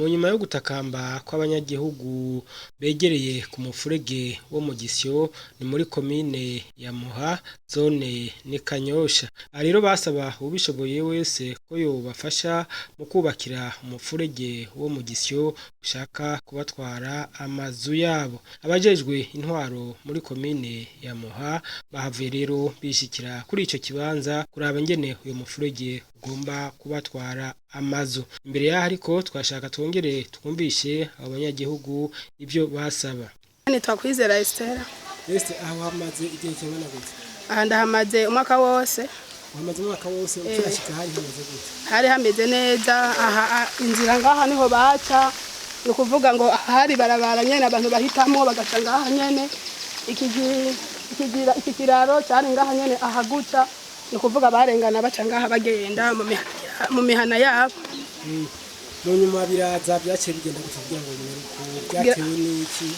mu nyuma yo gutakamba kw'abanyagihugu begereye ku mufurege wo mu Gisyo ni muri komine ya Muha zone ni Kanyosha. Rero basaba ubishoboye wese ko yobafasha mu kubakira umufurege wo mu Gisyo ushaka kubatwara amazu yabo. Abajejwe intwaro muri komine ya Muha bahavuye rero bishikira kuri ico kibanza kuraba ngene uyo mufurege ugomba kubatwara amazu. Imbere yaho ariko twashaka twongere twumvishe abanyagihugu ivyo basaba. Twakwizera Estera. Aho hamaze igihe kingana gute? Aha ndahamaze umwaka wose. Hamaze umwaka wose ukirashika hari hameze gute? Hari hameze neza, aha inzira ngaha niho baca. Ni kuvuga ngo hari barabara nyene abantu bahitamo bagaca ngaha nyene. Iki kiraro cyane ngaha nyene ahaguca. Ni kuvuga barengana baca ngaha bagenda mu mihana yabo. Mu nyuma biraza byaciye bigenda kugira ngo byatewe n'iki?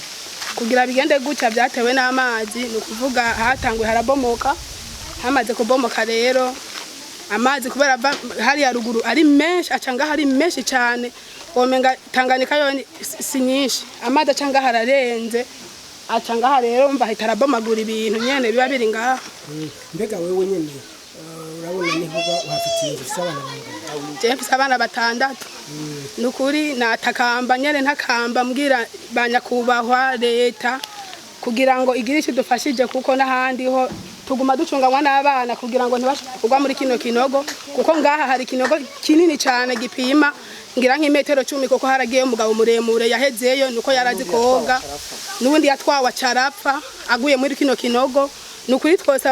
Kugira bigende guca byatewe n'amazi, ni kuvuga hatangwe harabomoka. Hamaze kubomoka rero amazi kubera hari ya ruguru ari menshi acanga hari menshi cyane. Womenga Tanganyika yo si nyinshi. Amazi acanga hararenze. Acanga rero mva hitarabomagura ibintu nyene biba biri ngaha. Mbega wewe nyene urabona niho uhafitiye abana bangahe? Mfise abana batandatu. Nukuri natakamba nyene ntakamba mbwira banyakubahwa leta kugira ngo igire icyo dufashije kuko n'ahandi ho tuguma ducunganywa n'abana kugira ngo ntibashobora muri kino kinogo kuko ngaha hari kinogo kinini cyane gipima ngira nk'imetero 10 kuko haragiye umugabo muremure yahezeyo nuko yarazi koga n'ubundi yatwawa carapfa aguye muri kino kinogo. Nukuri twose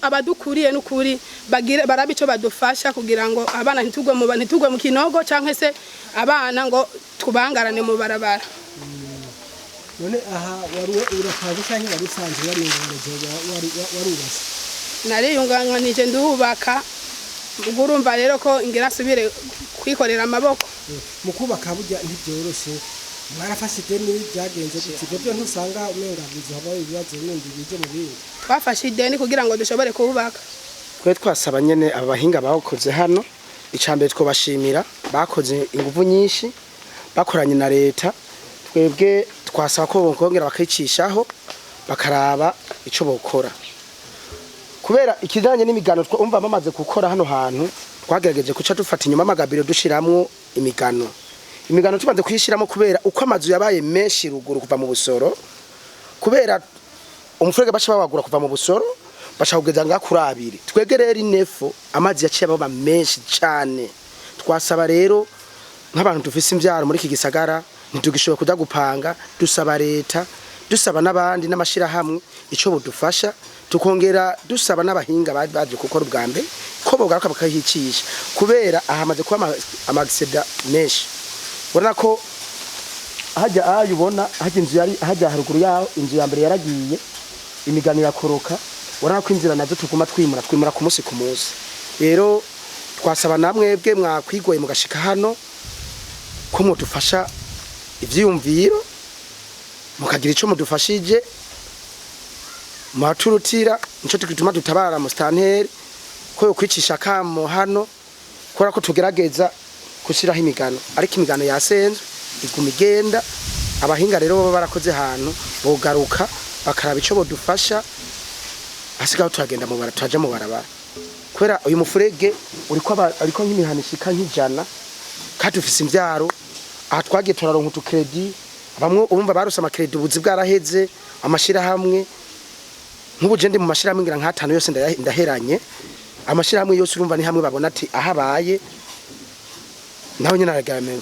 abadukuriye nukuri bagira barabi ico badufasha kugira ngo abana ntitugwe mu kinogo canke se abana ngo tubangarane mu barabara. None aha urakaje canke warusanze warubase? Nariyunganganije ndubaka urumva rero ko ingira asubire kwikorera amaboko. Mu kubaka burya ntibyoroshe. Mwarafashe ideni byagenze gute? Byo ntusanga umenga bizo haba ibibazo bindi bije mu bindi. Twafashe ideni kugira ngo dushobore kubaka. Twe twasaba nyene abahinga bakoze hano icambere twobashimira bakoze ingufu nyinshi bakoranye na leta. Twebwe twasaba ko bongera bakicishaho bakaraba ico bokora. Kubera ikijanye n'imigano twumva bamaze gukora hano hantu twagerageje kuca dufata inyuma amagabiro dushiramwo imigano. Imigano tubanze kuyishiramo kubera uko amazu yabaye menshi ruguru kuva mu Busoro kubera umufurege bacha babagura kuva mu Busoro bacha kugeza ngakura abiri twegerera inefo amazi yaciye baba menshi cyane. Twasaba rero nk'abantu dufise imbyaro muri iki gisagara ntitugishoboye kuja gupanga dusaba leta dusaba n'abandi n'amashira hamwe ico budufasha tukongera dusaba n'abahinga baje gukora ubwambe ko bogaruka bakahicisha kubera ahamaze kuba amagiseda menshi. Bona ko hajya ayubona hajya inzu yari hajya haruguru yaho inzu ya mbere yaragiye imigano yakoroka. Bona ko inzira nazo tuguma twimura ku munsi ku munsi. Rero twasaba namwe bwe mwakwigoye mugashika hano ko mudufasha ivyiyumviro mukagira ico mudufashije maturutira nico tukituma dutabara mu stanteri ko yokwicisha kamo hano kora ko tugerageza kushiraho imigano ariko imigano yasenze iguma igenda. Abahinga rero baba barakoze hano bogaruka bakaraba ico bodufasha asigaho turagenda mu bara turaje mu barabara kubera uyu mufurege ariko nk'imihana ishika nk'ijana kandi ufise imbyaro aha twagiye turaronka utukredi bamwe ubumva barose amakredi ubuzi bwaraheze amashira hamwe nk'ubuje ndi mu mashira hamwe ngira nk'atanu yose ndaheranye amashira hamwe yose urumva ni hamwe babona ati ahabaye naho nyina aragarame.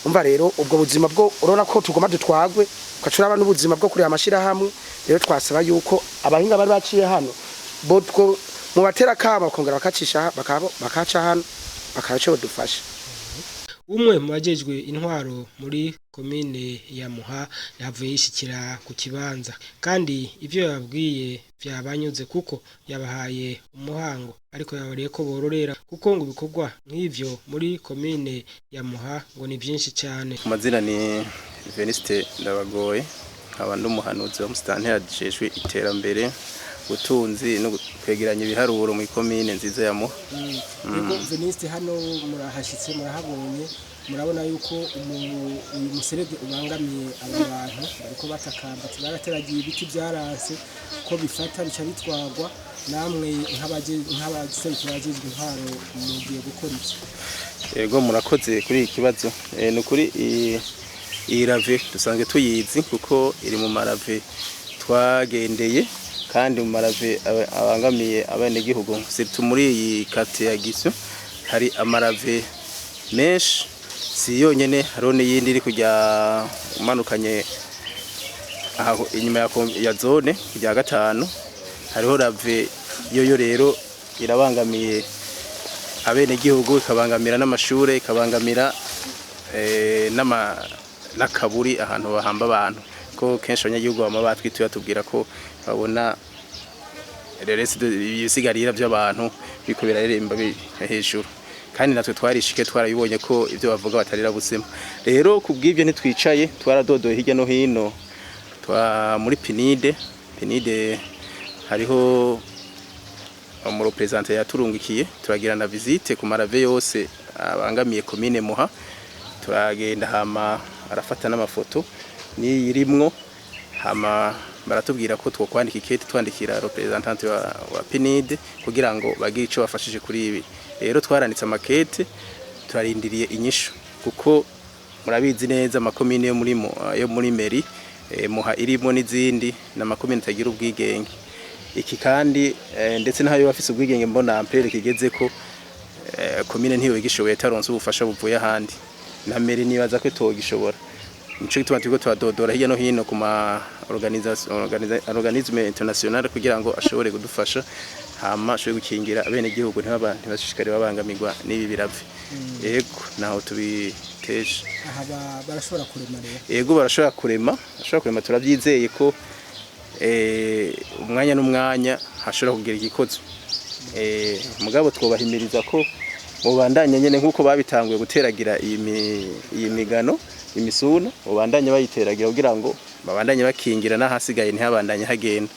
Umva rero ubwo buzima bwo urona ko tugoma dutwagwe ukacuraba n'ubuzima bwo kuri amashira hamwe. Rero twasaba yuko abahinga bari baciye hano botwo mu batera kama bakongera bakacisha bakaca hano bakaca badufasha. Umwe mu bajejwe intwaro muri komine ya Muha yavuye yishikira ku kibanza kandi ivyo yabwiye vyabanyuze kuko yabahaye umuhango ariko yabariye ko bororera kuko ngo bikorwa nk'ivyo muri komine ya Muha ngo ni byinshi cyane. Amazina ni Veniste Ndabagoye abandi umuhanuzi wa mustanteri ajejwe iterambere ubutunzi no kwegeranya ibiharuro mu komine nziza ya Muha. Yego Veniste hano murahashitse murahabonye murabona yuko uyu muserege ubangamiye aba bantu bariko batakamba barateragiye ibiti byaranse ko bifata bica bitwagwa namwe nk'abaserukira abajejwe intwaro mugiye gukora iki? Yego murakoze kuri iki kibazo. Ni ukuri iyi rave dusanzwe tuyizi kuko iri mu marave twagendeye kandi mu marave abangamiye abenegihugu. Surtout muri iyi quartier ya Gisyo hari amarave menshi, si yonyene hariho n'iyindi iri kujya umanukanye aho inyuma ya zone kujya gatanu, hariho rave yoyo rero irabangamiye abenegihugu, ikabangamira n'amashure, ikabangamira n'akaburi ahantu bahamba abantu, ko kenshi abanyagihugu bama batwituye tubwira ko babona ibisigarira by'abantu biko biraremba hejuru, kandi natwe twarishike twarabibonye ko ibyo bavuga batarira busema. Rero kubw'ibyo ntitwicaye, twaradodoye hirya no hino muri pinide hariho mu represente yaturungikiye, turagira na visite ku marave yose abangamiye commune Muha, turagenda hama arafata n'amafoto niyirimwo, hama baratubwira ko twokwandika ikete twandikira representante wa pinide kugira ngo bagire ico bafashije kuri ibi. Rero twaranditse amakete, turarindiriye inyishu kuko murabizi neza amakomine yo muri meri Muha irimo n'izindi n'amakomine tagira ubwigenge. Iki kandi ndetse n'aho bafise ubwigenge mbona ampere kigeze ko komine ntiyo igishoboye taronse ubufasha buvuye ahandi, na meri nibaza ko togishobora. Nico gituma turiko twadodora hirya no hino ku ma organisme international kugira ngo ashobore kudufasha, hama ashobore gukingira abenegihugu ntibashishikare babangamirwa n'ibi birave. Yego naho tubiteje. Aha barashobora kurema rero. Yego barashobora kurema turabyizeye ko umwanya n'umwanya hashobora kugira igikozo. Mugabo twobahimiriza ko mubandanye nyene nkuko babitanguye guteragira iyi migano imisuna, mubandanye bayiteragira kugira ngo babandanye bakingira n'ahasigaye ntihabandanye hagenda.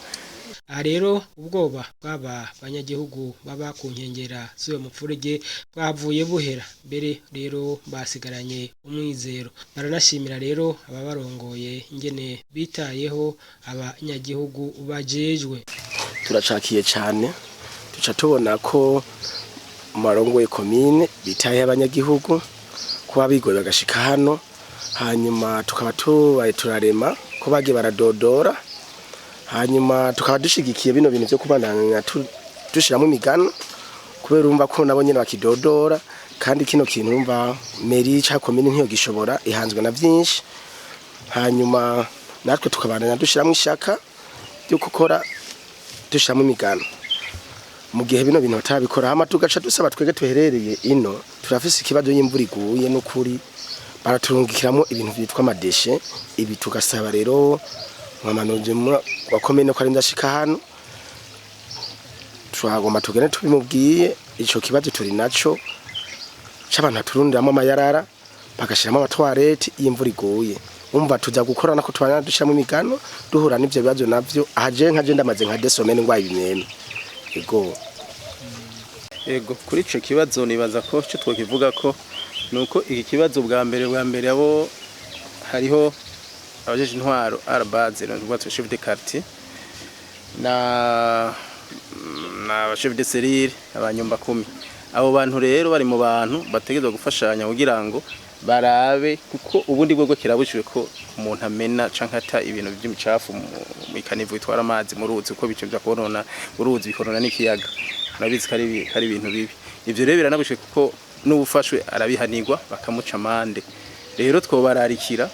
Aha rero ubwoba bw'aba banyagihugu baba ku nkengera z'uyo mupfurege bwavuye buhera, mbere rero basigaranye umwizero. Baranashimira rero ababarongoye ingene bitayeho abanyagihugu bajejwe. Turacakiye cyane, tuca tubona ko marongoye commune bitaye abanyagihugu kuba bigoye bagashika hano, hanyuma tukaba tubaye turarema ko bagiye baradodora, hanyuma tukaba dushigikiye bino bintu byo kubandanya dushiramo imigano, kubera urumva ko nabo nyene bakidodora, kandi kino kintu urumva meri ca commune ntiyo gishobora, ihanzwe na byinshi. Hanyuma natwe tukabandanya dushiramo ishaka ryo gukora dushiramo imigano. Mu gihe bino bintu batabikora, hama tugaca dusaba twege tuherereye ino, turafise ikibazo y'imvura iguye n'ukuri baraturungikiramo ibintu byitwa amadeshe. Ibi tugasaba rero mwamanoje wa commune ko ari ndashika hano, twagomba tugene tubimubwiye ico kibazo turi naco c'abantu turundiramo amayarara bagashiramo abatwarete y'imvura iguye. Umva tuza gukora nako tubana dushiramo imigano duhura n'ivyo bibazo navyo. Ahaje nkaje ndamaze nka desomene ngwaye ibimene. Ego kuri ico kibazo nibaza ko cyo twokivuga ko nuko iki kibazo bwa mbere abo hariho abajejwe intwaro arabaze n'ubwo chef de quartier na chef de serire abanyumba 10. Abo bantu rero bari mu bantu bategezwa gufashanya kugira ngo barabe, kuko ubundi bwo kirabujwe ko umuntu amena canke ata ibintu by'imicafu mu ikanivu itwara amazi mu ruzi, uko bice bya konona uruzi bikorona n'ikiyaga. Nabizi kari ibintu bibi. Ivyo rero biranabujwe kuko n'ubufashwe arabihanirwa bakamuca amande. Rero twobararikira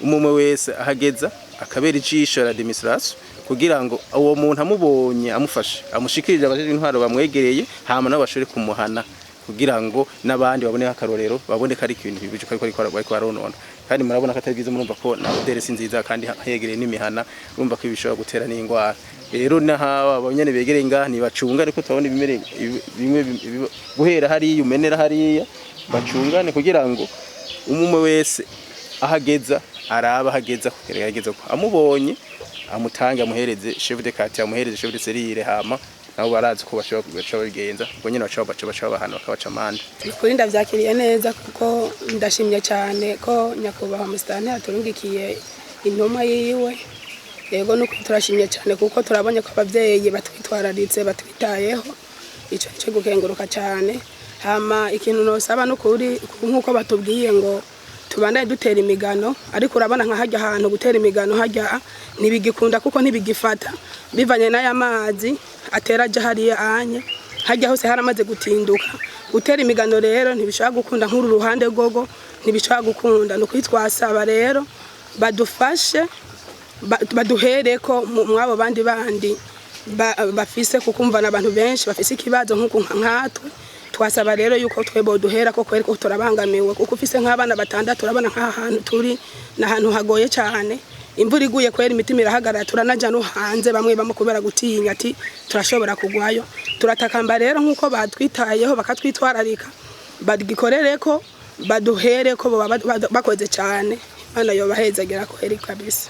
umumwe wese ahageza akabera ijisho la administration kugira ngo uwo muntu amubonye amufashe amushikirije abajejwe intwaro bamwegereye, hama nabo bashore kumuhana kugira ngo nabandi babone akarorero, babone kari ibintu bibije ko baronona. Kandi murabona ko atari byiza, murumva ko na odere sinziza kandi hegereye n'imihana, urumva ko ibishobora gutera n'ingwara. Rero naha abanyene begereye ngaha ni bacunga, ariko tubone ibimere bimwe guhera hari umenera hariya bacungane kugira ngo umumwe wese ahageza araba hageza kugerageza ko amubonye amutange amuhereze chef de quartier, amuhereze chef de serire, hama nabo barazi ko bashobora bigenza ubwo nyine baca bahana bakabaca amande. Kuri ndavyakiriye neza kuko ndashimye cyane ko nyakubahwa musitani aturungikiye intumwa yiwe. Yego nuko turashimye cyane kuko turabonye ko abavyeyi batwitwararitse batwitayeho, ico cyo gukenguruka cyane. Hama ikintu nosaba n'ukuri nkuko batubwiye ngo tubandanye dutera imigano, ariko urabona nka hajya ahantu gutera imigano hajya ntibigikunda kuko ntibigifata bivanye n'aya mazi atera aja hariya anye hajya hose haramaze gutinduka. Gutera imigano rero ntibishobora gukunda nk'uru ruhande gogo ntibishobora gukunda. No kwitwasaba rero badufashe baduhereko mwabo bandi bafise kukumva n'abantu benshi bafise ikibazo nk'uko nkatwe. Twasaba rero yuko twebo duhera ko kwereka turabangamiwe kuko ufise nk'abana batandatu urabona nk'ahantu turi n'ahantu hagoye cyane. Imvura iguye kwera imitima irahagarara turanaja no hanze bamwe bamukubera gutinya ati turashobora kugwayo. Turatakamba rero nk'uko batwitayeho bakatwitwararika bagikorereko baduhereko bakoze cyane. Bana yo bahezagera ko heri kabisa.